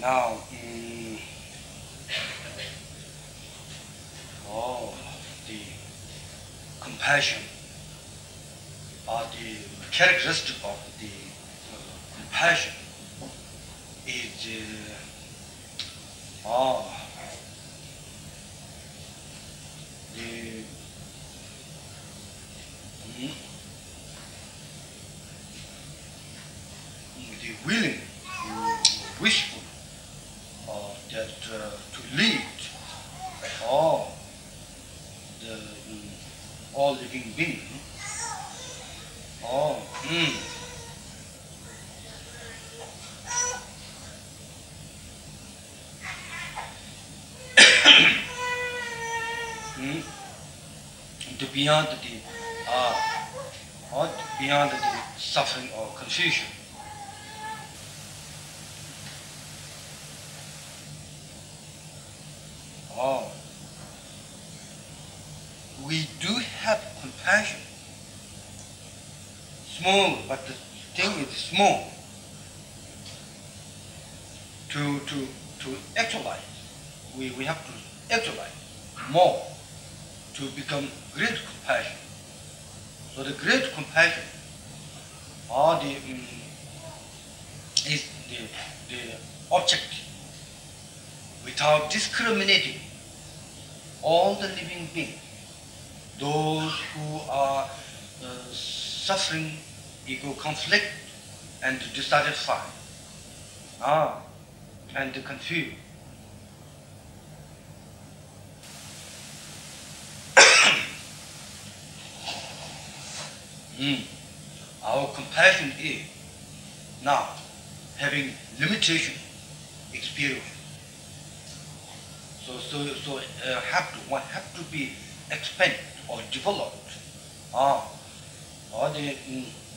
Now, the compassion, or the characteristic of the compassion is the willing, wishful, that to lead all living beings. To beyond the suffering or confusion. We do have compassion, small, but the thing is small. To actualize, we have to actualize more to become great compassion. So the great compassion, is the object without discriminating all the living beings, those who are suffering ego conflict and dissatisfied, and confused. Our compassion is now having limitation experience. So one have to be expanded or developed,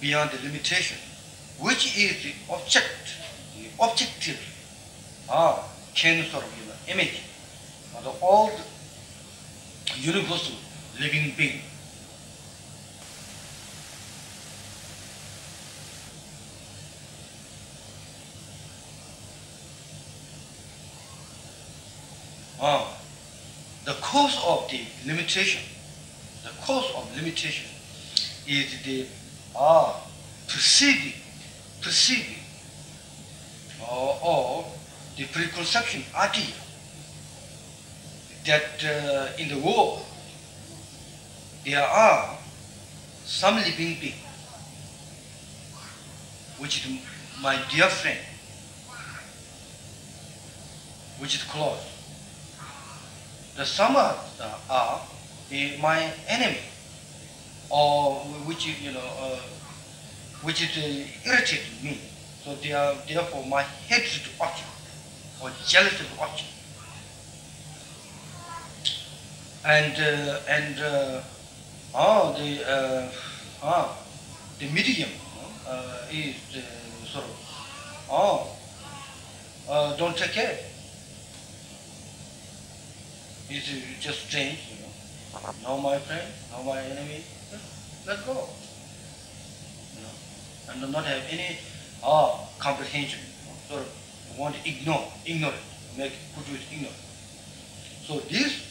beyond the limitation, which is the objective, can sort of image of all the universal living being. The cause of the limitation, is the perceiving, or the preconception idea that in the world there are some living being, which is my dear friend, which is close. The some are my enemy, or which irritated me. So they are therefore my hatred object or jealousy object. The medium is sort of don't take care. It's just strange, Now my friend, now my enemy, let go. And do not have any comprehension. Sort of want to ignore it, put you ignorant. So this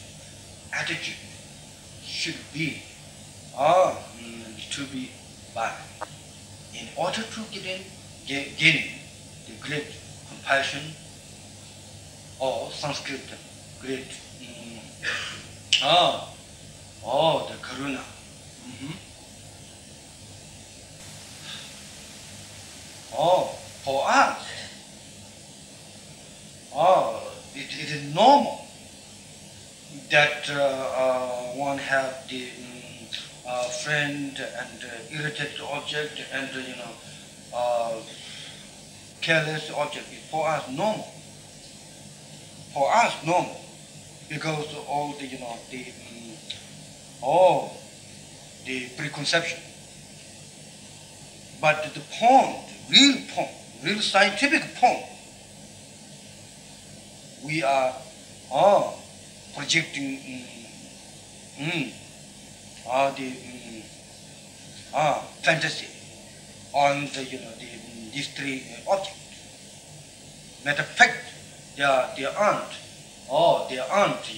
attitude should be back in order to gain the great compassion, or Sanskrit great the karuna. For us, it is normal that one have the friend and irritated object and careless object. It's for us normal. Because all the preconception. But the real scientific point, we are projecting fantasy on these three objects. Matter of fact, they aren't, or they aren't,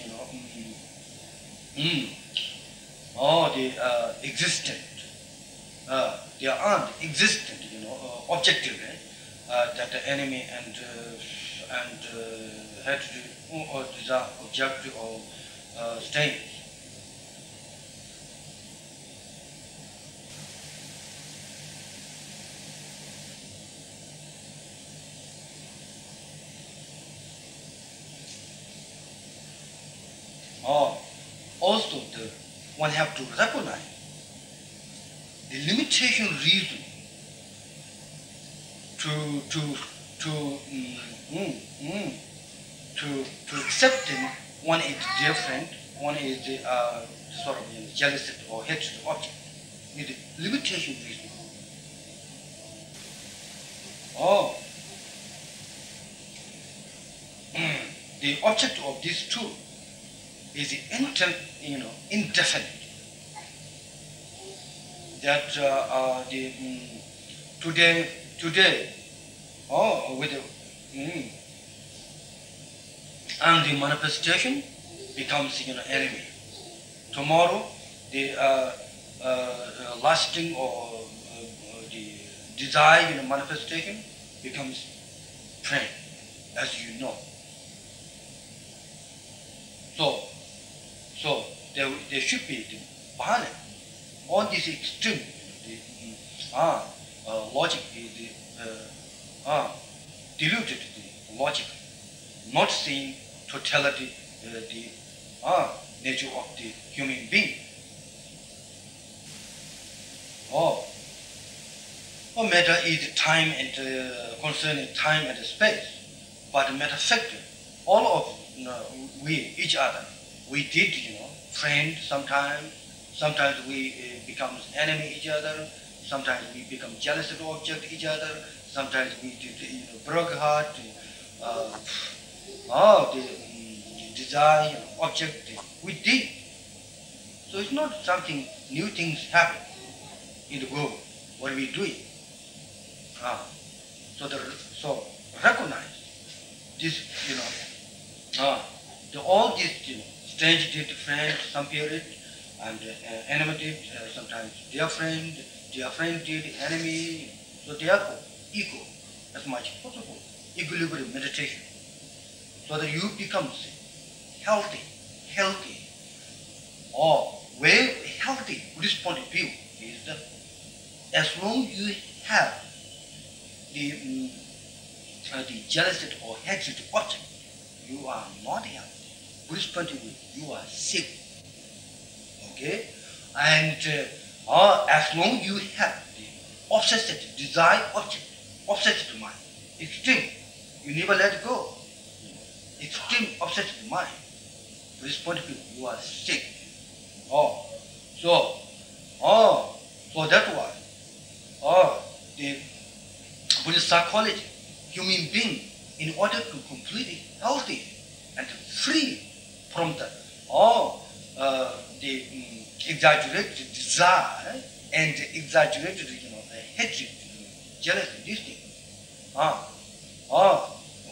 or they existent. They aren't existent, objectively, that the enemy and had to do or desire, objective or state. Also, one have to recognize the limitation reason to accept them. One is different. One is the sort of jealousy or hatred object. With the limitation reason. The object of these two is indefinite. That today, with and the manifestation becomes enemy. Tomorrow, the lasting or the desire manifestation becomes friend, as you know. So there should be the balance. All this extreme, logic, diluted the logic, not seeing totality, the nature of the human being. Matter is time and concerning time and space, but matter factor, all of we, each other, we did, friend sometimes. Sometimes we become enemy each other. Sometimes we become jealous of object each other. Sometimes we broke heart. The desire, object. We did. So it's not something new things happen in the world. What we doing? So recognize this. All these strange did friend some period. And enemy did, sometimes dear friend did, enemy. So therefore, equal as much possible, equilibrium meditation, so that you become healthy, or where healthy Buddhist point of view is that as long as you have the jealousy or hatred object, you are not healthy. Buddhist point of view, you are sick. Okay, and as long as you have the obsessed desire object, obsessed mind, extreme, you never let it go. Extreme obsessed mind. From this point of view, you are sick. So that's why the Buddhist psychology, human being, in order to completely healthy and free from the exaggerated desire and exaggerated, hatred, jealousy, these things.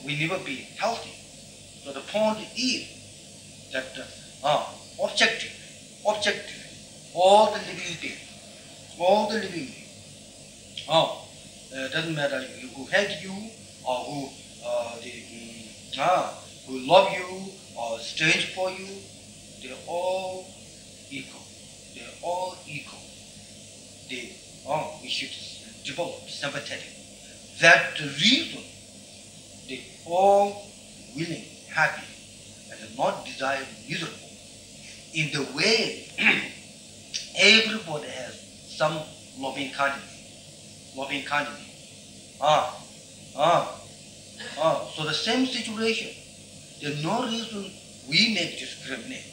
We never be healthy. So the point is that objective, all the living beings, doesn't matter who hate you or who love you or strange for you, they're all equal. We should develop sympathetic. That the reason they all willing, happy, and not desired miserable. In the way everybody has some loving kindness. So the same situation, there's no reason we make discriminate.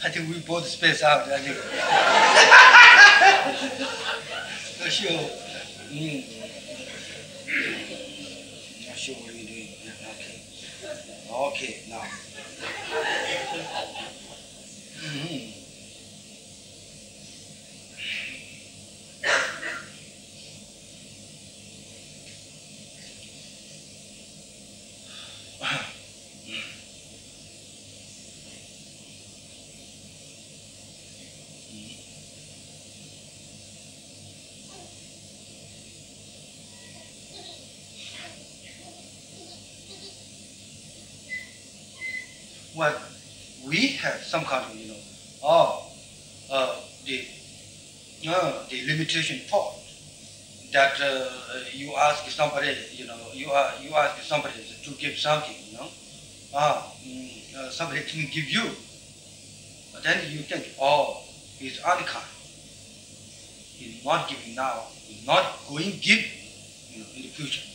I think we both space out. I think. Not sure. Not sure what you're doing. Yeah, okay. Okay, now. Well, we have some kind of, the limitation thought that you ask somebody, you ask somebody to give something, somebody can give you, but then you think, oh, he's unkind. He's not giving now, he's not going to give, in the future.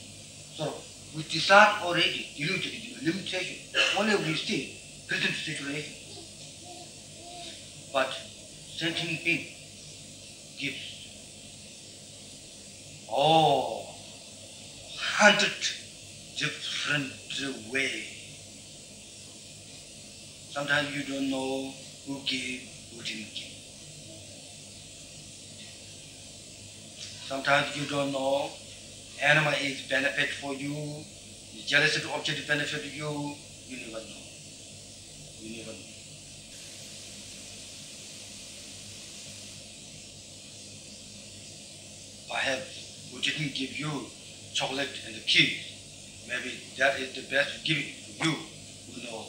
So we decide already, deluded in the limitation, only we see present situation. But sentient being gives 100 different ways. Sometimes you don't know who gave, who didn't give. Sometimes you don't know animal is benefit for you, jealousy of object benefit you never know. You never know. Perhaps who didn't give you chocolate and the keys, maybe that is the best giving for you, who know.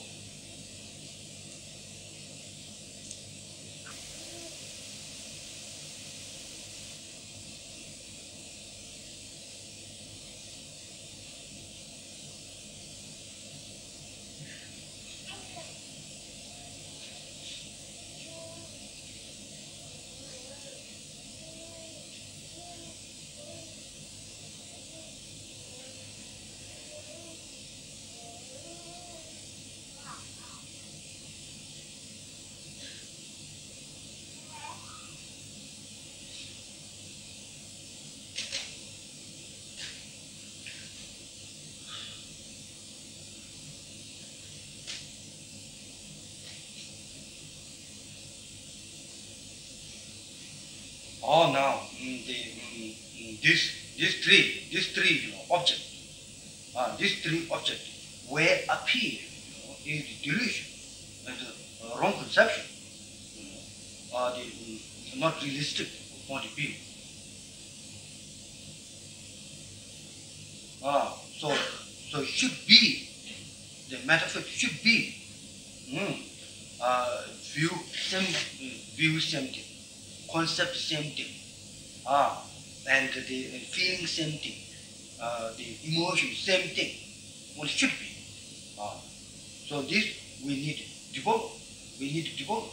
Oh, now these three objects, these three objects where appear is delusion and wrong conception, the not realistic point of view. So it should be the metaphysics should be view same thing. Concept same thing, and the feeling same thing, the emotion same thing. What should be. So this we need to develop. We need to develop.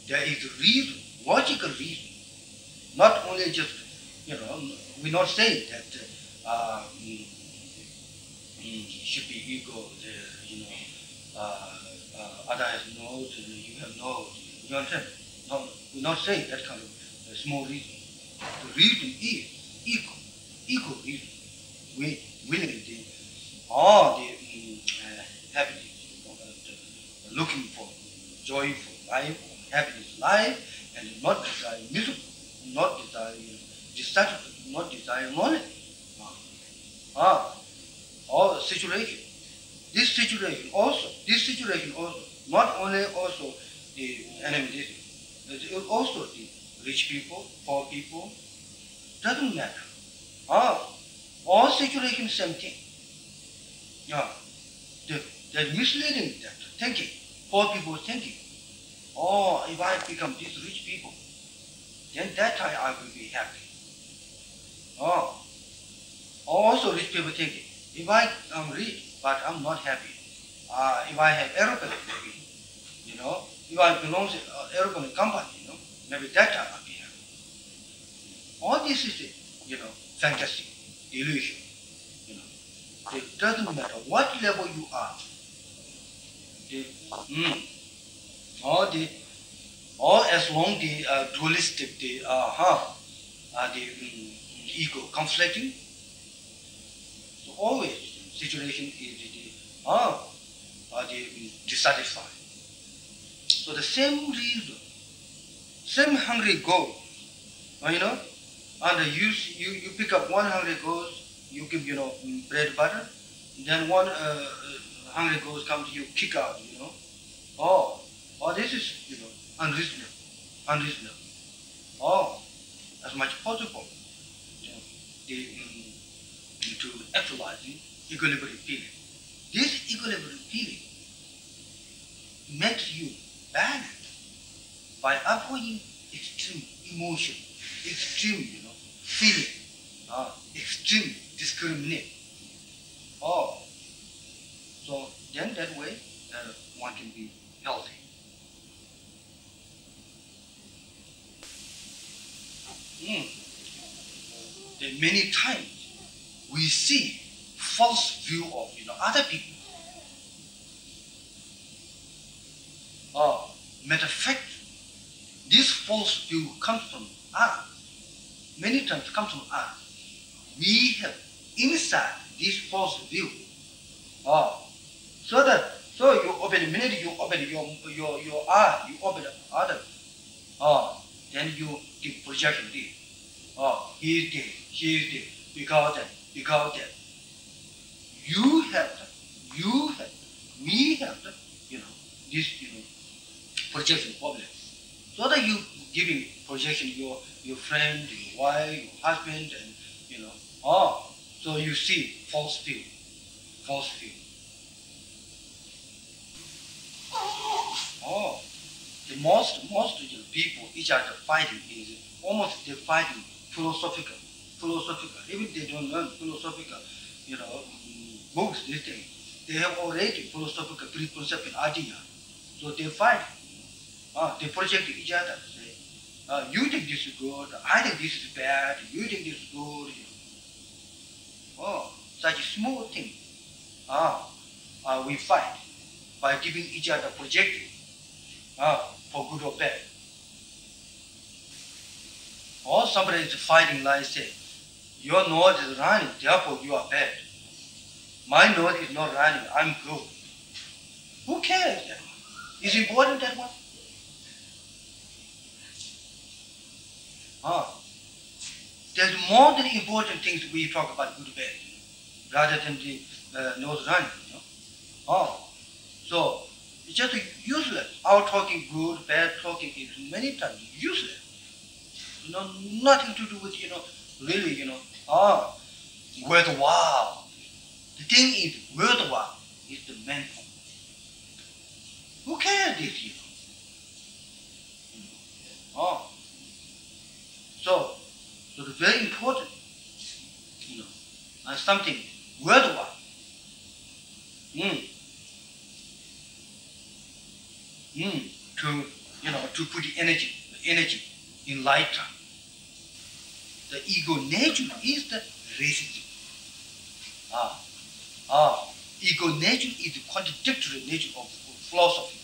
There is a reason, logical reason. Not only just we not say that should be ego. Other has nose, you have nose. You understand? No, we not say that kind of small reason. The reason is ego reason. We willingly all the happiness, looking for joyful life, happiness life, and not desire miserable, not desire dissatisfied, not desire knowledge. All situation. This situation also, not only also the enemy, also the rich people, poor people, doesn't matter. All situations same thing. They're misleading that thinking, poor people thinking, if I become these rich people, then that time I will be happy. Also rich people thinking, if I am rich, but I'm not happy. If I have aeroplane, maybe if I belong to an aeroplane company, maybe that time appear. All this is, fantasy, illusion. It doesn't matter what level you are. Or as long the dualistic, the ego conflicting, so always situation is dissatisfied. So the same reason, same hungry ghost, and you pick up one hungry ghost, you give bread butter, then one hungry ghost comes to you, kick out, this is unreasonable. As much as possible, to actualizing equilibrium feeling. This equilibrium feeling makes you balanced by avoiding extreme emotion, extreme feeling, extreme discriminate. So then that way one can be healthy. Then many times we see false view of other people. Matter of fact, this false view comes from us. Many times comes from us. We have inside this false view. So you open the minute you open your eye, you open the other. Then you give projection this. He is there, because that. You have we have this projection problem. So that you giving projection your friend, your wife, your husband, and so you see false view. The most people each other fighting is almost they're fighting philosophical. Even they don't learn philosophical, books, these things. They have already philosophical preconception idea. So they fight. They project each other. Say, you think this is good, I think this is bad, you think this is good. Such a small thing. We fight by giving each other projecting for good or bad. Or somebody is fighting like say, your nose is running, therefore you are bad. My nose is not running, I'm good. Who cares that one? Is it important that one? There's more than important things we talk about good bad, rather than the nose running. So it's just useless. Our talking good, bad talking is many times useless. Nothing to do with really worthwhile. The thing is worthwhile is the main point. Who cares this? So it's very important, and something worthwhile. To put the energy in lifetime. The ego nature is the racism. Ego nature is the contradictory nature of philosophy.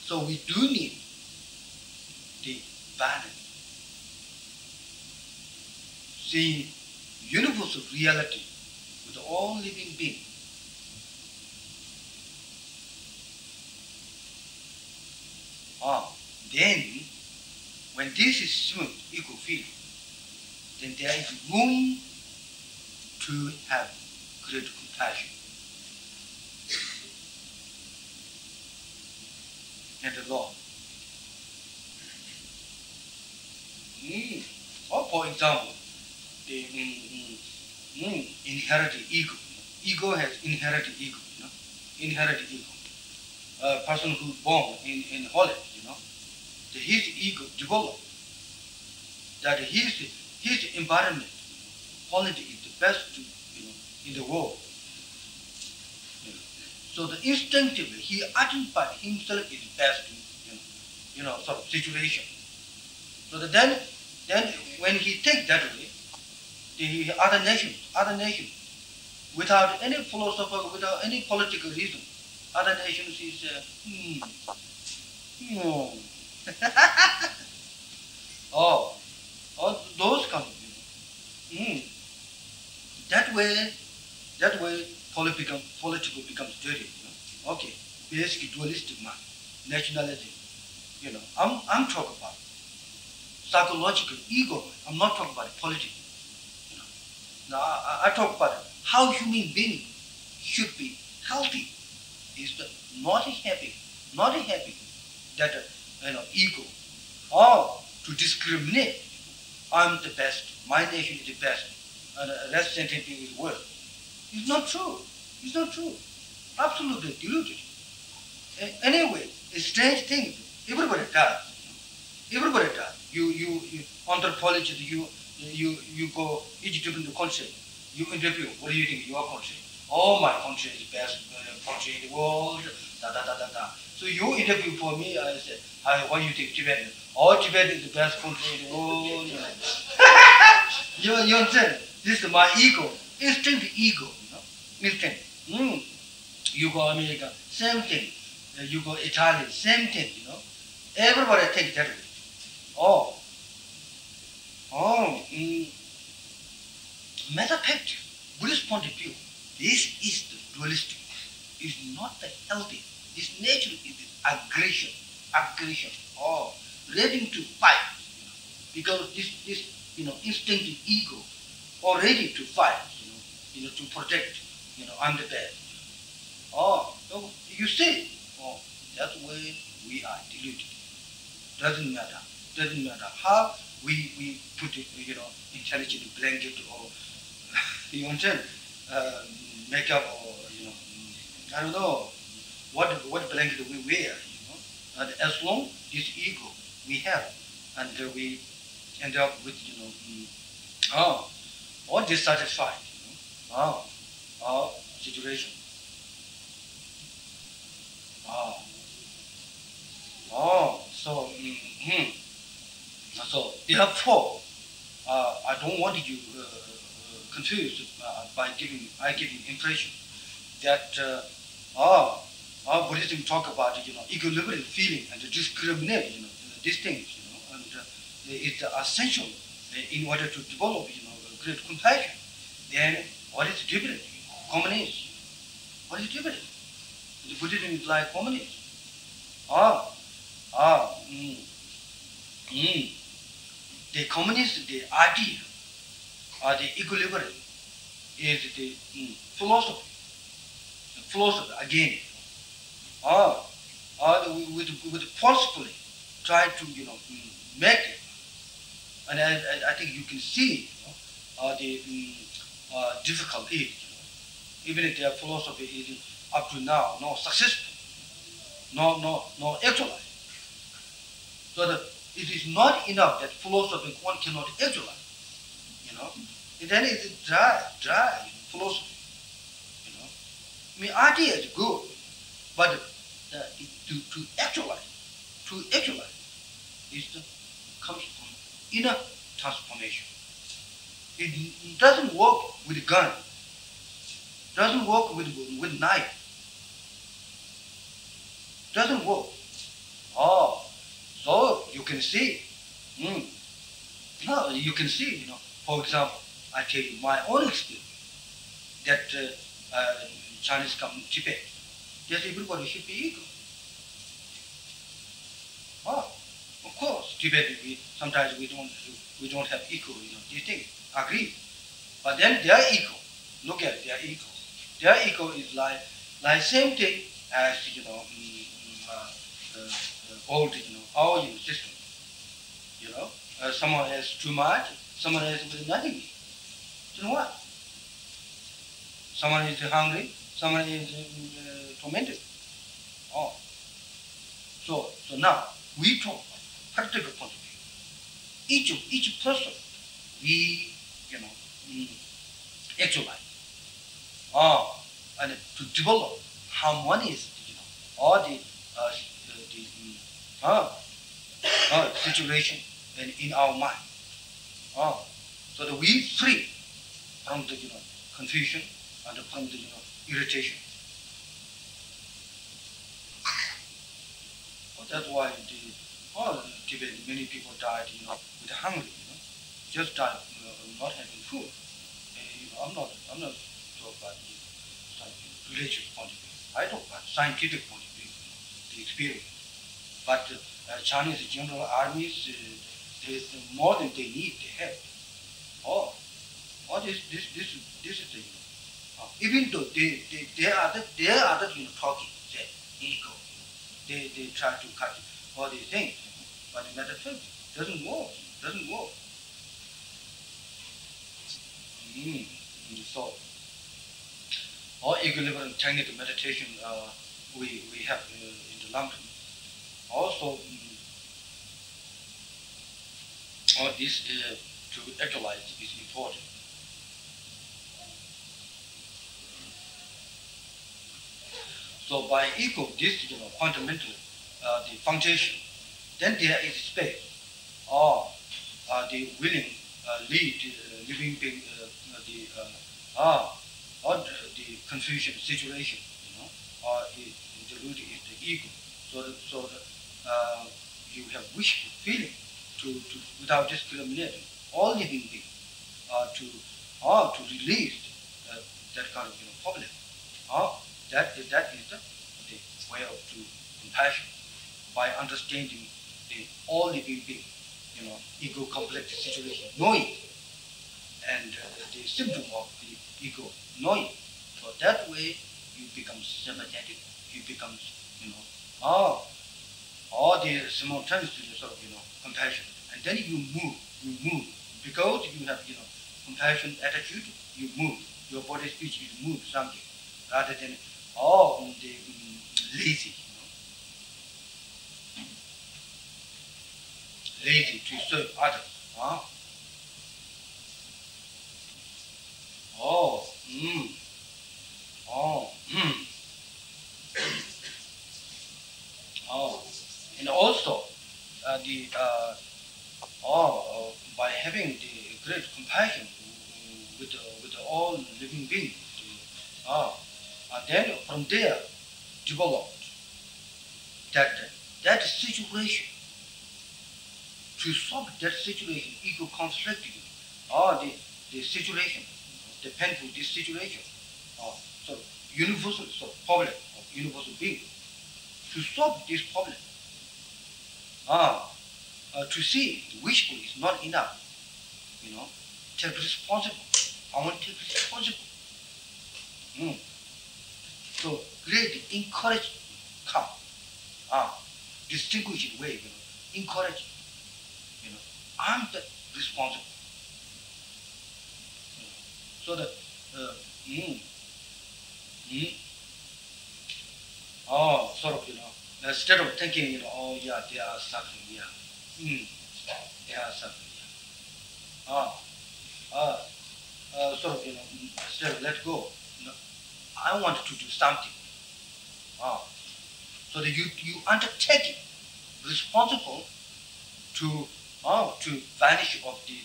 So we do need the balance. Seeing universal reality with all living beings. Then, when this is smooth, equal feeling, then there is room to have great compassion. And the Lord. Or for example, the inherited ego. Ego has inherited ego. Inherited ego. A person who's born in Holland, his ego developed that his his environment, quality is the best, in the world. So the instinctively he identified himself is best, sort of situation. So then when he takes that way, the other nations, without any philosopher, without any political reason, other nations is oh, those kind of that way political becomes dirty. Okay, basic dualistic mind, nationalism. I'm talking about psychological ego. I'm not talking about politics. Now I talk about how human beings should be healthy. Is not happy that ego or to discriminate. I'm the best. My nation is the best, and the rest sentence is worse. It's not true. It's not true. Absolutely deluded. Anyway, a strange thing. Everybody does. Everybody does. You anthropologist. You go each different country. You interview. What do you think your country? Oh, my country is the best country in the world. So you interview for me. I said, what do you think Tibet? Oh, Tibet is the best country in the world. You understand? This is my ego, instinct ego. Instinct. You go America, same thing. You go Italy, same thing. Everybody takes that way. Matter of fact, Buddhist point of view, this is the dualistic. It's not the healthy. This nature is aggression. Ready to fight. Because this instinctive ego, or ready to fight, to protect, I'm the best. You see, that's the way we are deluded. Doesn't matter how we put it, intelligent blanket or you understand, makeup or I don't know what blanket we wear, and as long this ego we have, and we end up with or dissatisfied, situation. So therefore, I don't want you confused by giving impression that Buddhism talk about equilibrium feeling and discriminate these things, and it's essential in order to develop great compassion. Then what is different? Communism. What is different? The Buddhism is like communism. The communist, the idea, or the equilibrium is the philosophy. The philosophy again. With forcefully try to make it, and I think you can see the difficulty. Even if their philosophy is up to now not successful, not actualized. So that it is not enough that philosophy one cannot actualize. Then it's dry philosophy. I mean, idea is good, but to actualize comes from inner transformation. It doesn't work with a gun. Doesn't work with knife. Doesn't work. So you can see. No, you can see. For example, I tell you my own experience that Chinese come to Tibet. Yes, everybody should be equal. Of course, Tibet. Sometimes we don't have equal. These things. Agree. But then they are equal. Look at it. They are equal. Their ego is like same thing as old our system. Someone has too much, someone has with nothing. Then what? Someone is hungry, someone is tormented. So now we talk practical point of view. Each person we, actualize. And to develop harmonious, all the situation in our mind. So that we free from the confusion and from the irritation. That's why Tibet, many people died, with hunger, just died, not having food. I'm not talking about the religious point of view. I talk about scientific point of view, the experience. But Chinese general armies, there's more than they need, they have. This is the, even though they are the talking, say, ego. They try to cut all these things, but in metaphysics, doesn't work. So, all equilibrium technique meditation we have in the London. Also, all this to actualize is important. So by ego, this fundamentally the foundation, then there is space, or the willing living being, or the confusion situation, or the deluded is the ego. So that you have wishful feeling to without discriminating all living beings to release that kind of problem. That is the way of to compassion, by understanding the all living being, ego complex situation, knowing, and the symptom of the ego, knowing. So that way you become sympathetic, you become, all the simultaneously sort of, compassion, and then you move, because you have, compassion attitude, you move, your body speech is move something, rather than the lazy, lazy to serve others. And also by having the great compassion with all living beings, and then from there developed that situation, to solve that situation, ego conflicted, or the situation, the painful this situation, so universal problem of universal being, to solve this problem, to see wishful is not enough, take responsible. I want to take responsible. So great encourage come, distinguishing way, encourage. I'm the responsible. So that sort of, instead of thinking, oh yeah, they are suffering, yeah. They are suffering, yeah. Sort of, instead of let go, I want to do something. So that you undertake it, responsible to vanish of the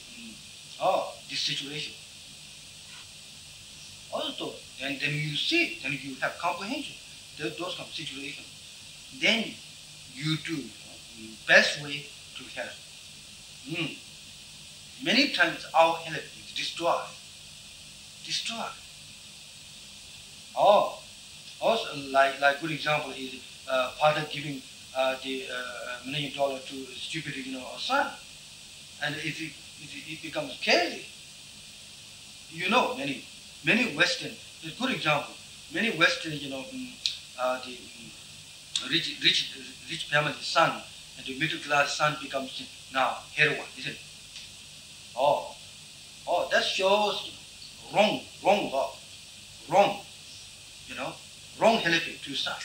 this situation. Also, and then you see, then you have comprehension, those kind of situations. Then you do best way to help. Many times our help is destroyed. Also, like good example is father giving the $1 million to stupid, a son, and if it becomes crazy, many Western, a good example, many Western, the rich family son and the middle class son becomes now heroine, isn't it? That shows wrong love, wrong helping to son.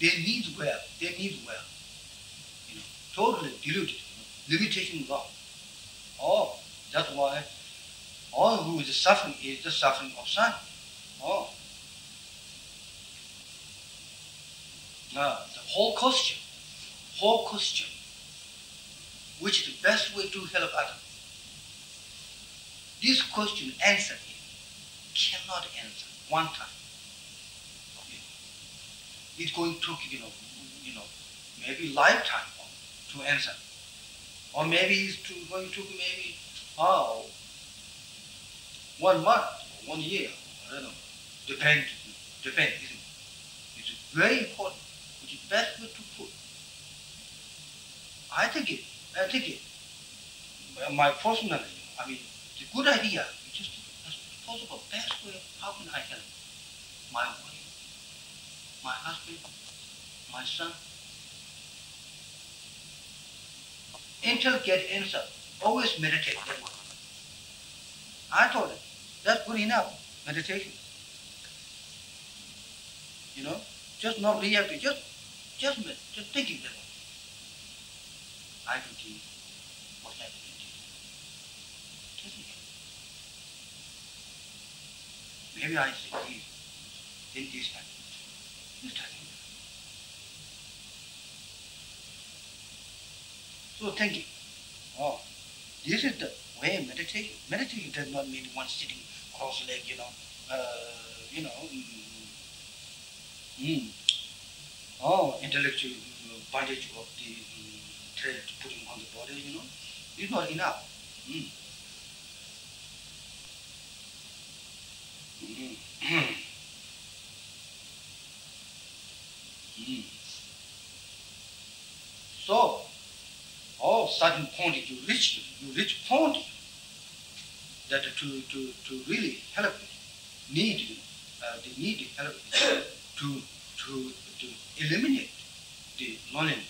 They need well, totally deluded, limitation love. That's why all who is suffering is the suffering of sun. Oh. The whole question, which is the best way to help others. This question answer cannot answer one time. It's going to maybe lifetime to answer, or maybe it's going to maybe 1 month, 1 year. I don't know. Depend. Isn't it? It's very important. Which is the best way to put. I think it. My personal, it's a good idea. It's just as possible best way. How can I help my wife, my husband, my son? Until get answer, always meditate. I told him that's good enough meditation. Just not reacting, just thinking that I can do what I can do. Maybe I say in this time. So thinking, this is the way of meditation. Meditation does not mean one sitting cross-legged, intellectual bondage of the thread putting on the body, it's not enough. So, certain point you reach point that to really help they need help to eliminate the loneliness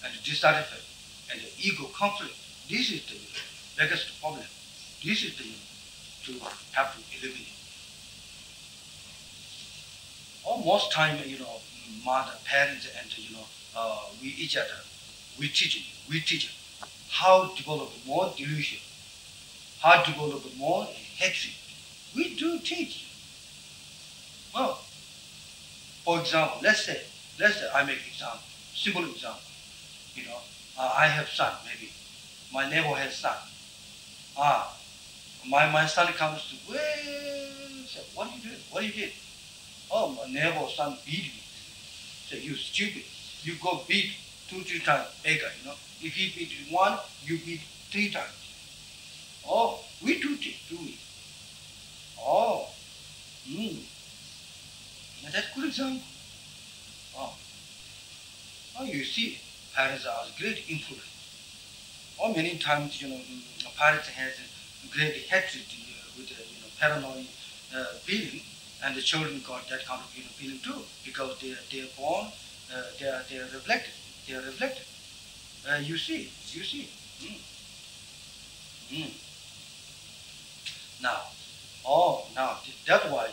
and the dissatisfaction and the ego conflict. This is the biggest problem. This is the to have to eliminate. Most time, mother, parents, and we each other, we teach how to develop more delusion, how to develop more hatred. We do teach. Well, for example, let's say I make example, simple example. I have son, maybe. My neighbor has son. My son comes to, say, what you did? Oh, my neighbor's son beat me. Say, you stupid. You go beat 2-3 times bigger, If he beat 1, you beat 3 times. We do it. That's a good example. You see, parents are a great influence. Many times, parents has a great hatred with paranoid feeling, and the children got that kind of feeling too, because they are born, they are reflected. You see. Now, that's why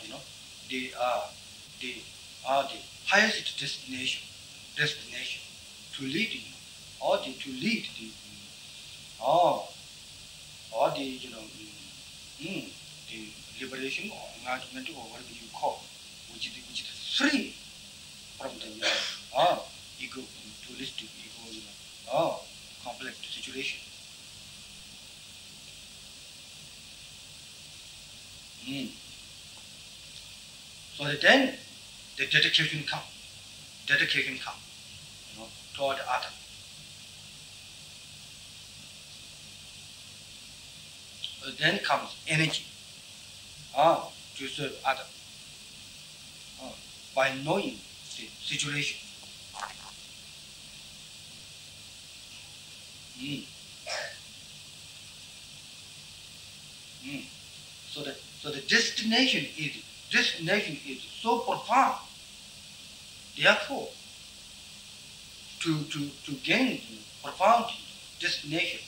they are the highest destination to lead the liberation or enlightenment or whatever you call, which is free from the ego, dualistic ego, complex situation. So then the dedication comes, toward the other. Then comes energy to serve other by knowing the situation. So the destination is so profound. Therefore, to gain profound destination,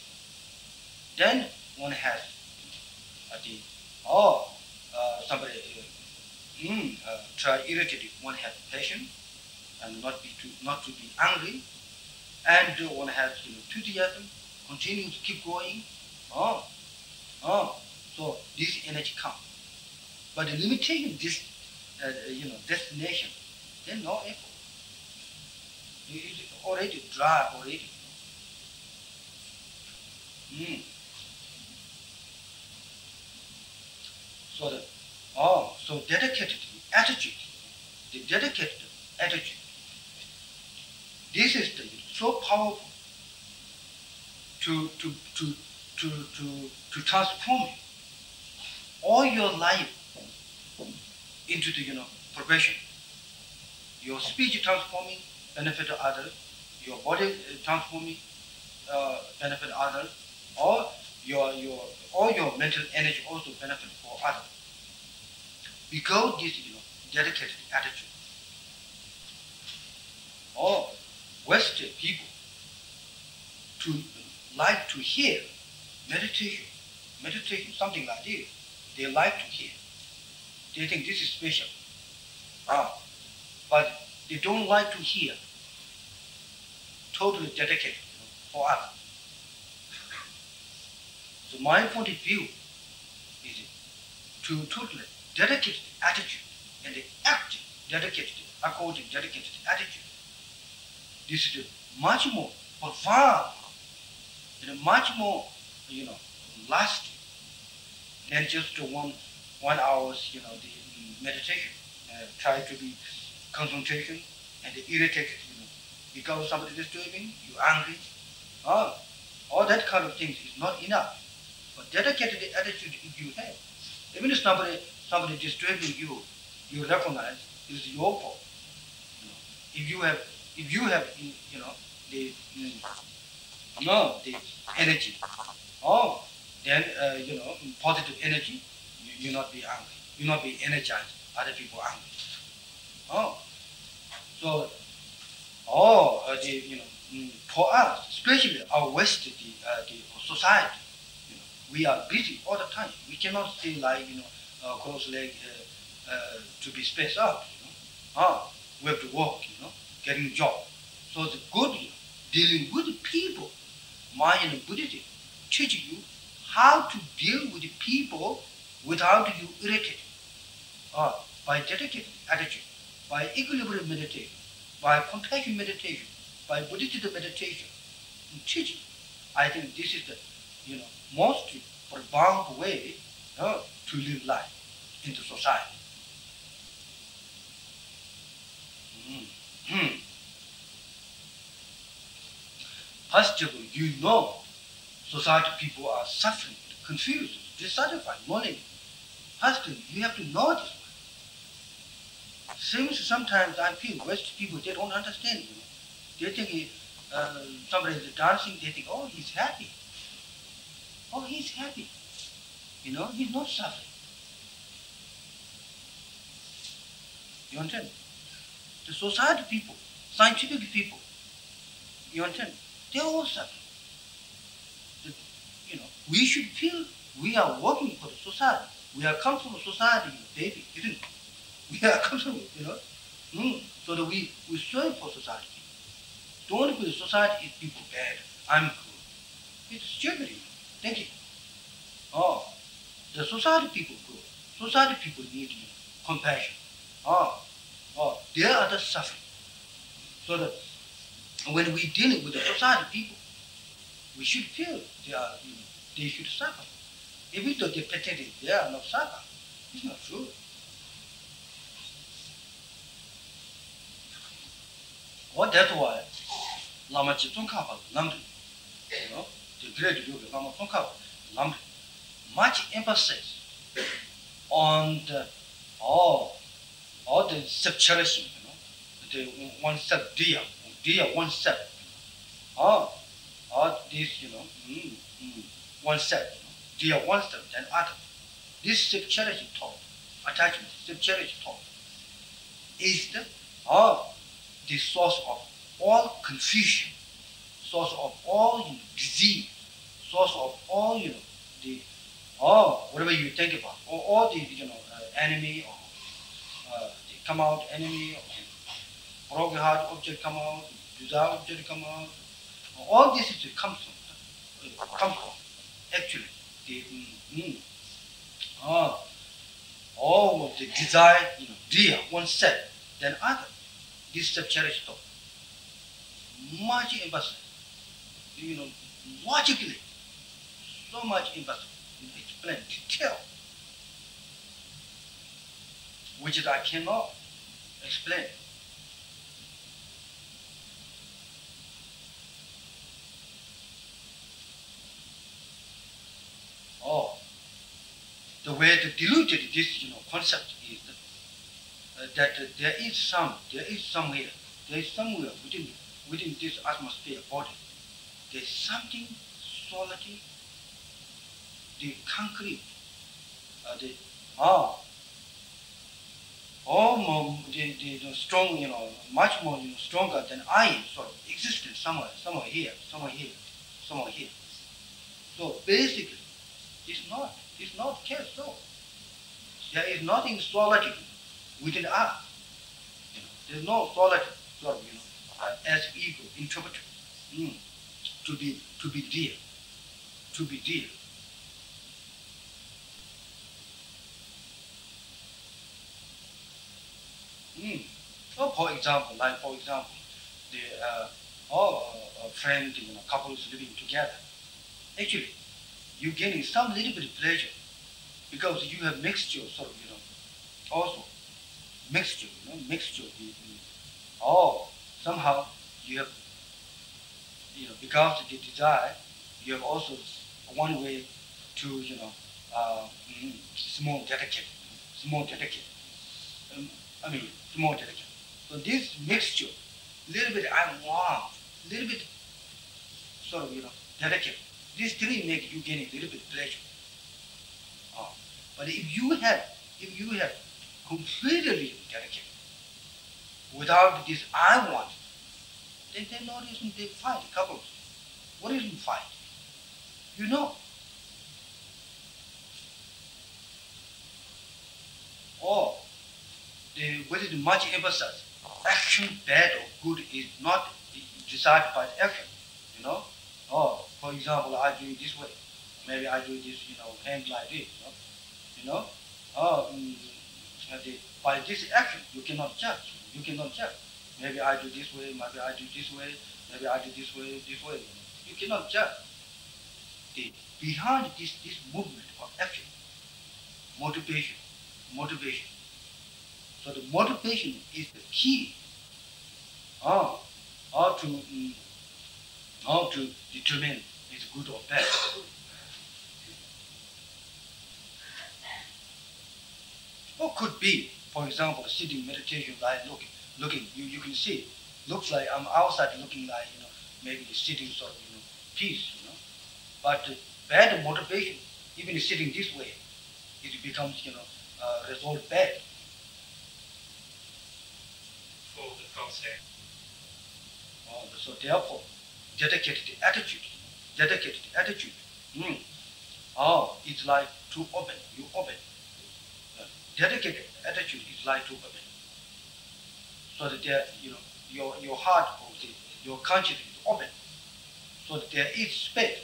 then one has somebody try irritated. One has patience and not to be angry, and one has enthusiasm, continue to keep going. this energy comes. But the limitation, this destination, then no effort. It's already dry already. So dedicated attitude, the dedicated attitude. This is so powerful to transform all your life into the progression. Your speech transforming, benefit others. Your body transforming, benefit others. Or your mental energy also benefit for others. Because this dedicated attitude. Or Western people like to hear meditation, something like this. They like to hear. They think this is special. But they don't like to hear totally dedicated for others. So my point of view is to totally dedicated attitude and the active dedicated, according dedicated attitude. This is much more profound and much more, lasting than just 1 hour's, the meditation. Try to be concentration and irritated, because somebody disturbing, you're angry. All that kind of things is not enough. But dedicated attitude if you have, even if somebody disturbing you, you recognize it's your fault. If you have the energy, then positive energy, you not be angry, you not be energized. Other people angry. For us, especially our West, the society, we are busy all the time. We cannot stay like cross leg to be spaced out. We have to work, getting a job. So the good dealing with people, Mayan and Buddhism teach you how to deal with people without you irritated. By dedicated attitude, by equilibrium meditation, by compassion meditation, by Buddhist meditation, and teaching. I think this is the most profound way to live life in the society. First of all, society people are suffering, confused, dissatisfied, mourning. First, you have to know this. Sometimes I feel West people, they don't understand. They think somebody is dancing, they think, oh, he's happy. Oh, he's happy. He's not suffering. You understand? The society people, scientific people, you understand? They're all suffering. We should feel we are working for the society. We are come from society, baby, isn't it? We are come from, so that we serve for society. Don't feel society is people bad. I'm good. It's stupid thinking. The society people good. Society people need compassion. They are the suffering. So that when we dealing with the society people, we should feel they should suffer. Even though they pretend they are not suffering, it's not true. That's why Lama Tsongkhapa Lamri, the great yogi Lama Tsongkhapa Lamri, much emphasis on all the self-cherishing, the oneself, dear oneself, this, oneself, dear oneself and others. This self-cherishing thought, attachment, self-cherishing thought, is the source of all confusion, source of all disease, source of all whatever you think about, or all the enemy, or they come out enemy, or broken heart object come out, desire object come out. All this is comes from actually the Or the desire, dear oneself than other. This self-cherished thought. Much emphasis, logically, so much emphasis, explain, detail, which I cannot explain. The way to dilute this, concept is that there is somewhere within this atmosphere body, there is something solid, the concrete, strong, much more stronger than I am, sort of existent somewhere here. So basically, it's not the case. So there is nothing solid within us. There's no solid sort of, as ego interpreted to be dear. So for example, the friend, couples living together. Actually, you're getting some little bit of pleasure because you have mixture, sort of, also mixture. Somehow you have, because of the desire, you have also one way to, small dedicate. Small dedicate. So this mixture, little bit I want, little bit sort of, dedicate. These three make you gain a little bit pleasure. But if you have completely dedicated, without this I want, then there's no reason they fight, couples. What reason fight? Or with much emphasis, action, bad or good, is not decided by the action. For example, I do it this way. Maybe I do this, hand like this. By this action, you cannot judge. Maybe I do this way. Maybe I do this way. Maybe I do this way. You cannot judge. Behind this movement of action, motivation. So the motivation is the key how to determine it's good or bad. Or could be, for example, sitting meditation, like looking. You can see, looks like I'm outside looking like, maybe sitting sort of, peace, But bad motivation, even sitting this way, it becomes, result bad. For the concept. So therefore, dedicated attitude. It's like to open. You open. Dedicated attitude is like to open. So that there, your heart or your consciousness is open. So that there is space.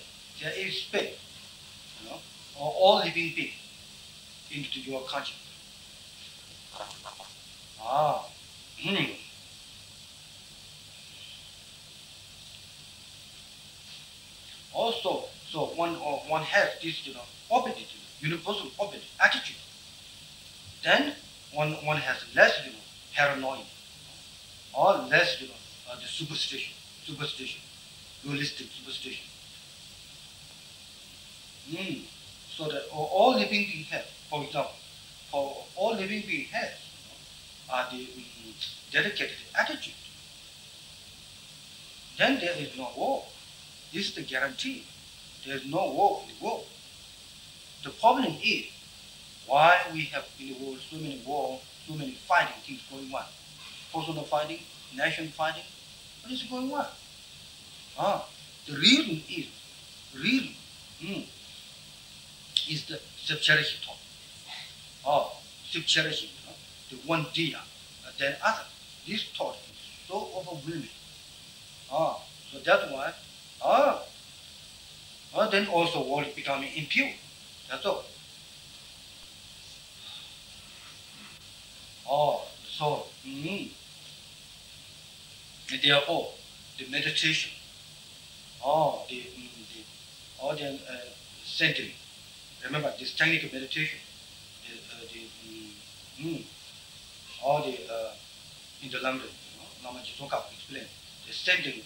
For all living beings into your consciousness. Also, so one has this, open, universal open attitude. Then one has less, paranoia, or less, the superstition, dualistic superstition. So that all living beings have, for example, all living beings have the dedicated attitude. Then there is no war. This is the guarantee. There is no war in the world. The problem is why we have in the world so many wars, so many fighting things going on. Personal fighting, national fighting. What is going on? The reason is the self-cherishing thought. Self-cherishing, the one dear than other. This thought is so overwhelming. So that's why, then also world becoming impure. That's all. So, therefore, the meditation, the centering. Remember, this technical meditation, all the in the London, Lama Yeshe explained, the centering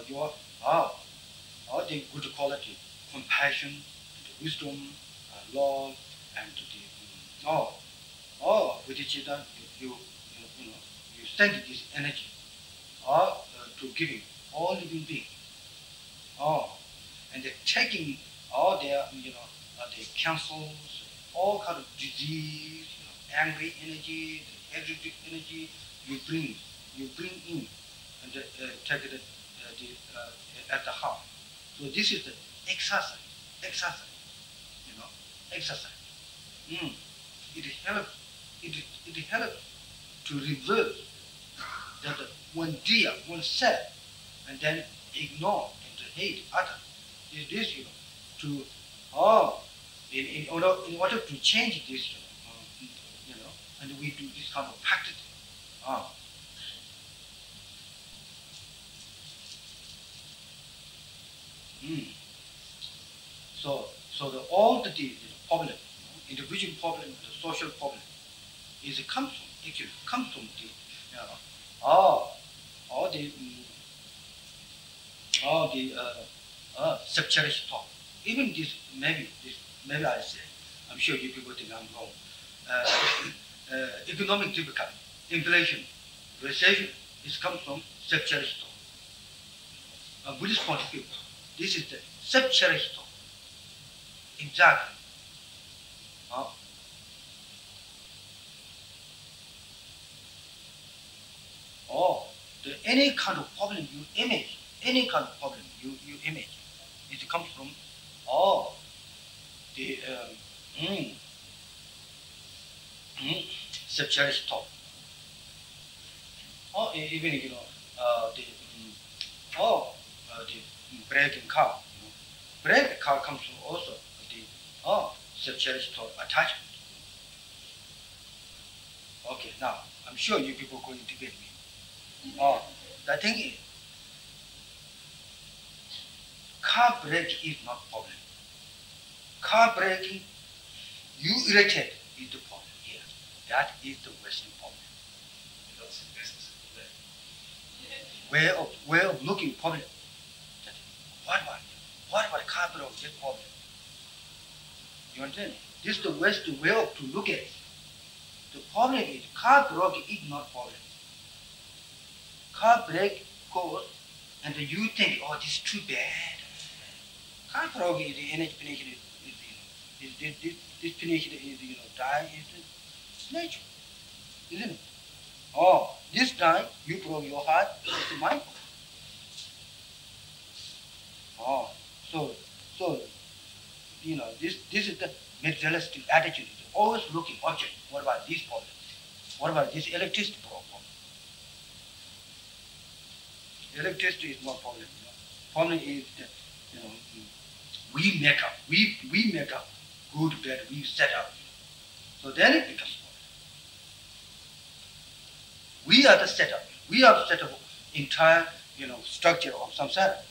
your all the good quality, compassion, the wisdom, love, and with each other, you send this energy to giving all living beings. And they're taking all their, the cancers, all kind of disease, angry energy, the energetic energy, you bring in and take it at the heart. So this is the exercise, exercise. It helps, it helps to reverse that one dear, one self, and then ignore and hate others. It is, to in order to change this, and we do this kind of practice. So all the problem, individual problem, the social problem, comes from the all the self-cherished thought. Even maybe I say, I'm sure you people think I'm wrong. Economic difficulty, inflation, recession, comes from self-cherished thought. A Buddhist point of view, this is the self-cherished thought. Exactly. Any kind of problem you image, it comes from the self-cherished thought. Or even the braking car. Brake car comes from also the self-cherished thought attachment. Okay, now I'm sure you people are going to debate me. The thing is, car brake is not problem. Car braking, you irritate is the problem here. That is the Western problem. Way of looking problem. What about car brake is problem? You understand? This is the Western way of to look at it. The problem is car brake is not problem. Car brake goes, and you think, this is too bad. Car brake is the energy penetration this penetration is die is nature, isn't it? This time you broke your heart, it's my fault. So this is the materialistic attitude. It's always looking object. What about this problem? What about this electricity problem? Electricity is not problem. Problem is that we make up good bed, we set up. So then it becomes problem. We are the setup. We are the setup of entire structure of samsara.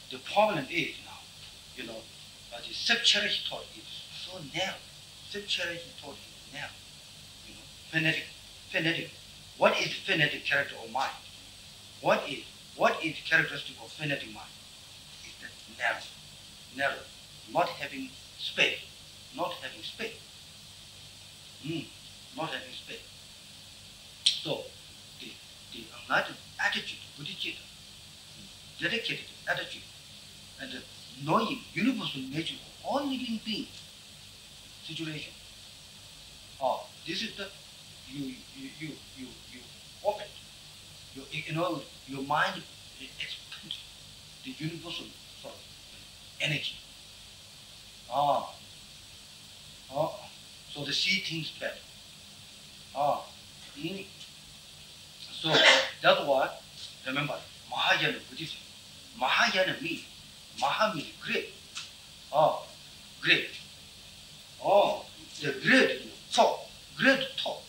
the problem is now, the self-cherished thought is so narrow. Self-cherished thought is narrow. Phonetic. What is phonetic character of mind? What is characteristic of phonetic mind? It's that narrow, not having space, not having space. So the enlightened attitude, bodhicitta, dedicated attitude, and the knowing universal nature of all living beings, situation. This is the you open. Your mind expands the universal sort of energy. So to see things better. So that's why, remember, Mahayana Buddhism. Mahayana means great. Great. The great thought. Great thought.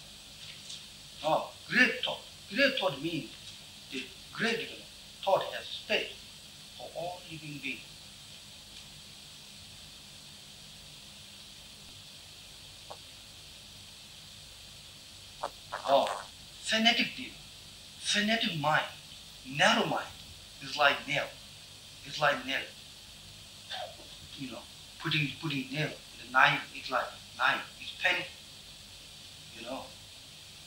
Great thought. Great thought means the great thought has space for all living beings. Fanatic mind, narrow mind, is like nail. It's like nail. Putting nail in the knife. It's like knife. It's painful.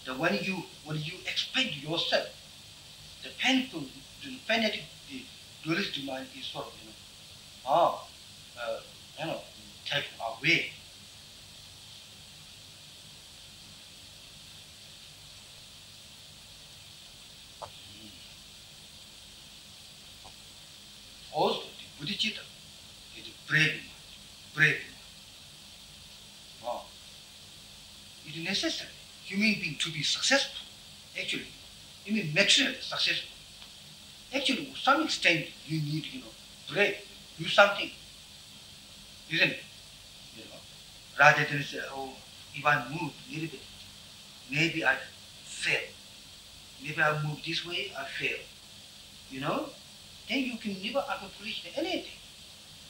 That when you expect yourself, the painful, the fanatic, the dualistic mind is sort of taken away. Also, the bodhicitta is brave mind. It is necessary human being to be successful. Actually, even materially successful. Actually, to some extent, you need, brave, do something, isn't it? Rather than say, if I move a little bit, maybe I fail. Maybe I move this way, I fail. Then you can never accomplish anything.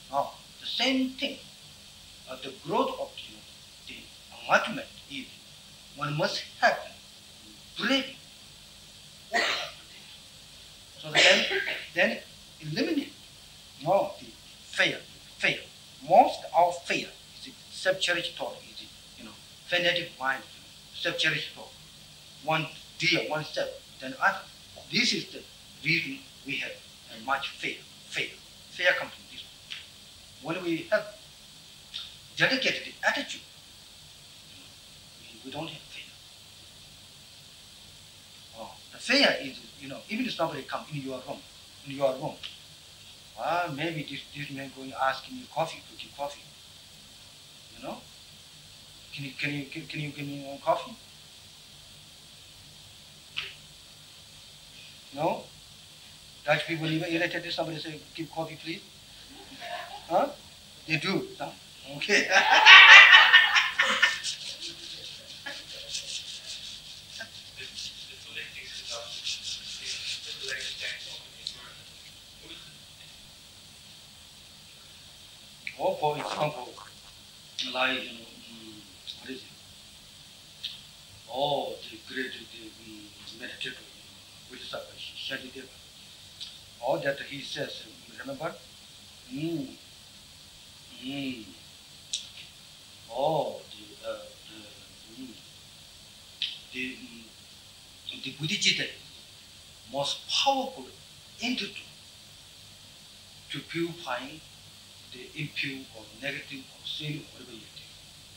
The same thing. The growth of the enlightenment is one must have bravery. So then eliminate the fear. Most of fear is self-cherished thought, is fanatic mind, self-cherished thought. One dear oneself, then other. This is the reason we have much fear. Fear comes from this one. When we have dedicated attitude, we don't have fear. The fear is, even if somebody comes in your room, maybe this man going to ask me coffee, to give coffee. Can you give me coffee? No? Dutch people even irritated, somebody say, give coffee please. They do. Okay. Or for example, like, what is it? The great meditator, which is Shantideva. All that he says, remember? The bodhicitta, most powerful antidote to purifying the impure or negative or sin or whatever you think.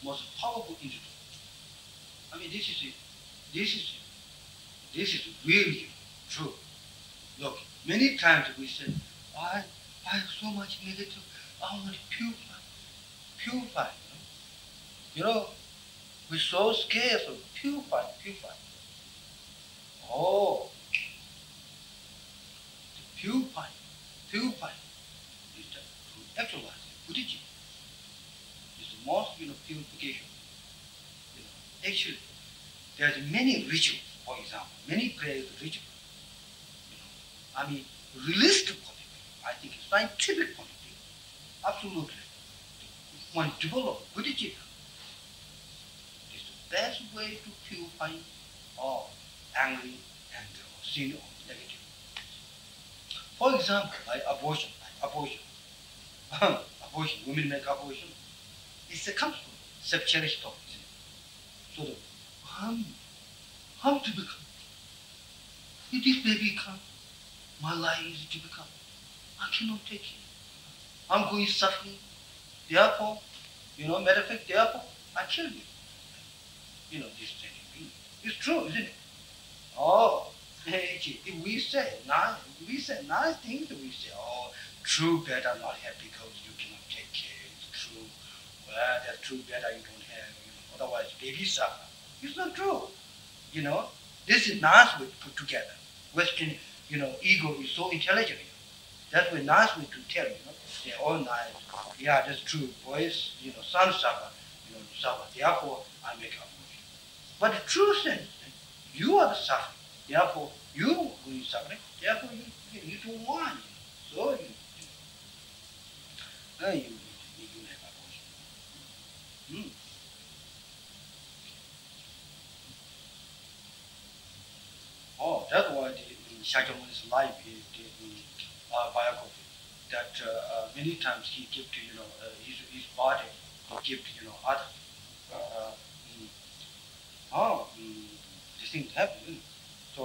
Most powerful antidote. I mean, this is really true. Look, many times we say, I have so much negative, I want to purify. We're so scared of purify. The purify is the exercise, bodhicitta. It's the most, purification. Actually, there's many rituals, for example, many prayers rituals. Release the body. I think, scientific point of view, absolutely, when develop Buddhism, is the best way to purify all angry and sin or negative. For example, like abortion, abortion, women make abortion. It comes from sexual stuff. So the harm to become. If this baby comes, my life is to become. I cannot take it. I'm going suffering. Therefore, matter of fact, therefore, I kill you. This thing. It's true, isn't it? Oh, if we say nice things, we say, oh, true better not have because you cannot take care. It's true. Well, that's true better you don't have. Otherwise, baby suffer. It's not true. This is nice way to put together. Western, ego is so intelligent. That's a nice way to tell, they're all nice. Yeah, that's true. Boys, son suffer, suffer. Therefore, I make abortion. But the true sense, you are the suffering. Therefore, you will suffer. Therefore, you don't want. So you make abortion. Oh, that's why in Shakyamuni's life, the biography, that many times he gave to his body, he gave to others. This thing happened. So,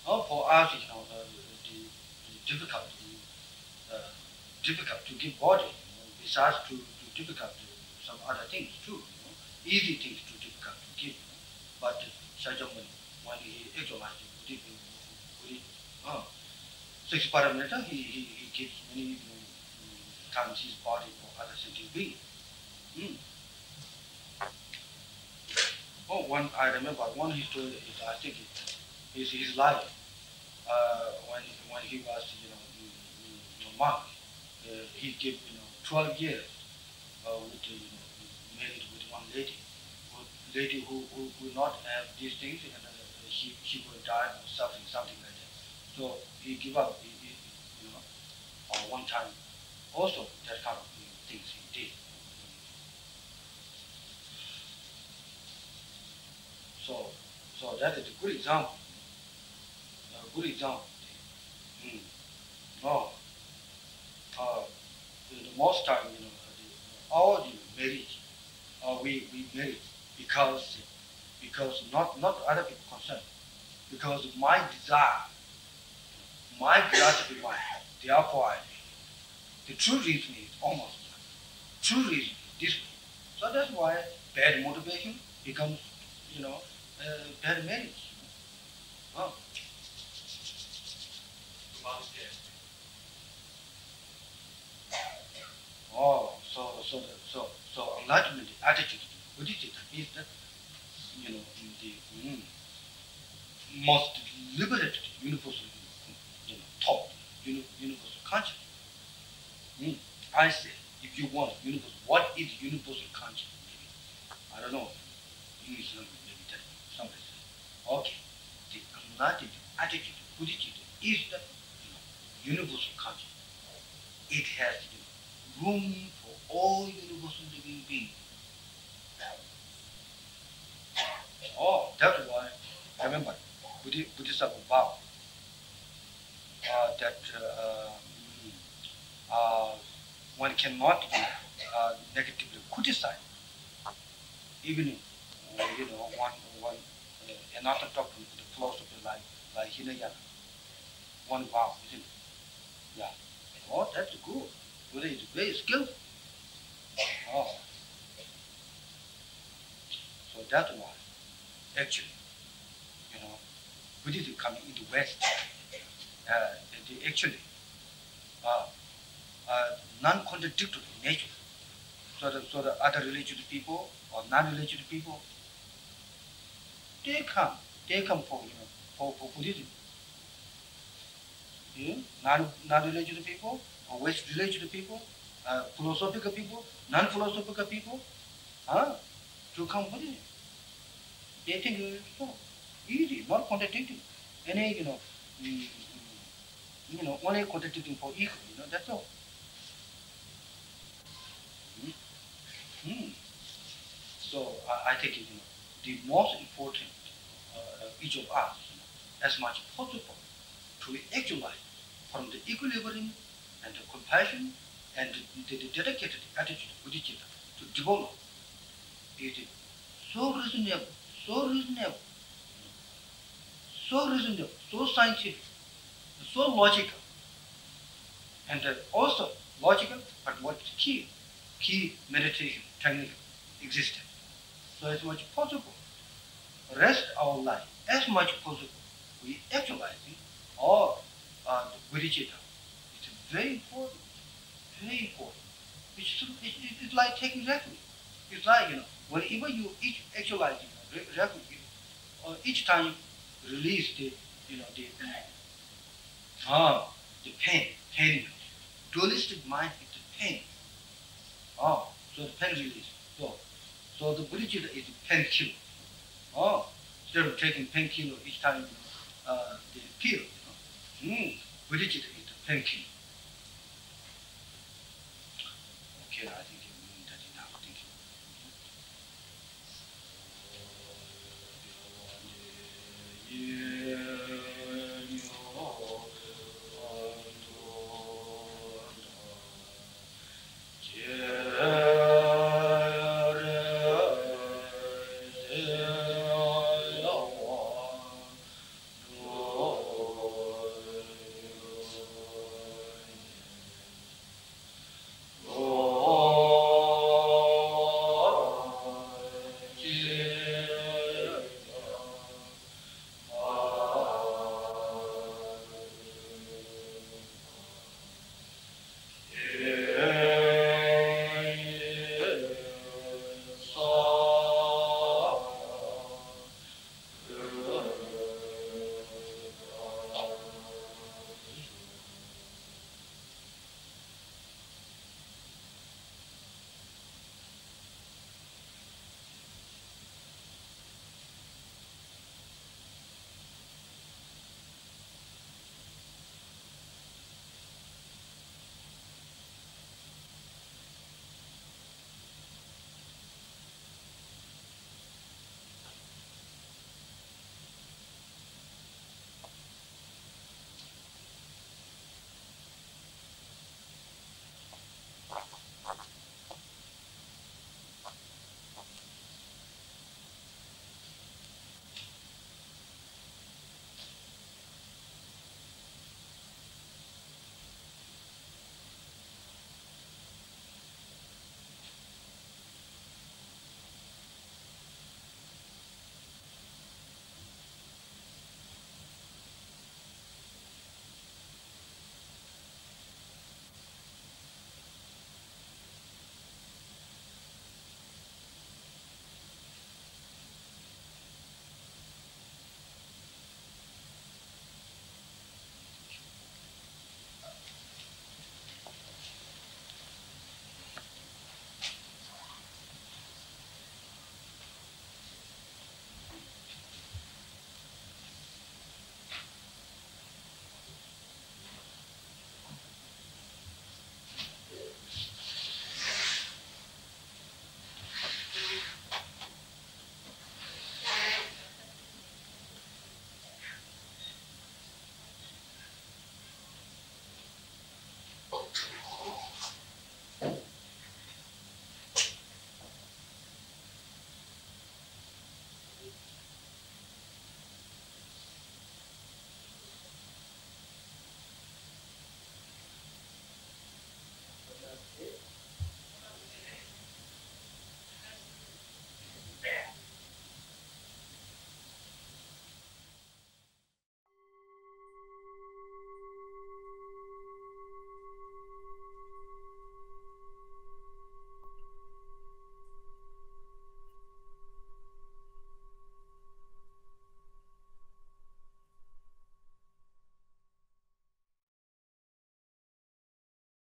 for us, the difficult to give body. Besides to difficult some other things too. Easy things too difficult to give. But Shakyamuni, when he actualized six parameter, he gives many times his body for other sentient beings. I remember one history. I think is his life when he was monk. He gave 12 years married with one lady who would not have these things, and she would die or suffering, something like that. So he gave up, one time. Also, that kind of things he did. So that is a good example. The most time, all the marriage, we married because not other people concerned, because my desire to be mine. Therefore, I married. The true reason is almost true reason is this way. So that's why bad motivation becomes, bad marriage. Oh. Oh, so enlightenment attitude, Buddhism is that the most liberated universal thought, universal consciousness. I say, if you want universal, what is universal consciousness? Maybe I don't know. English language maybe tell you. Somebody say, okay, the enlightened attitude, Buddhism is that universal consciousness. It has room for all universal living beings. Oh, that's why I remember Buddhism vow that one cannot be negatively criticized, even one another doctrine, the philosophy like Hinayana. One vow, isn't it? Yeah. Oh, that's good. Buddha is very skillful. Oh. So that's why, actually, Buddhism coming into West, they actually non-contradictory nature. So the other religious people or non-religious people, they come for Buddhism. Non-religious people or West religious people, philosophical people, non-philosophical people, to come Buddhism. They think it's so easy, not contradicting any only contributing for ego, that's all. So I think the most important each of us, as much as possible, to actualize from the equilibrium and the compassion and the dedicated attitude of bodhicitta to develop. It is so reasonable, so reasonable, so reasonable, so scientific, so logical, and also logical, but what's key meditation technique existed. So as much as possible, rest our life as much as possible, we actualizing all the bodhicitta. It's very important, very important. It's like taking refuge. It's like, whenever you actualize refuge, each time you release the pain. Dualistic mind is the pain. So the pain release. So the bodhicitta is the painkiller. Instead of taking painkiller each time the pill, bodhicitta is the painkiller. Okay, I think that's enough. Thank you.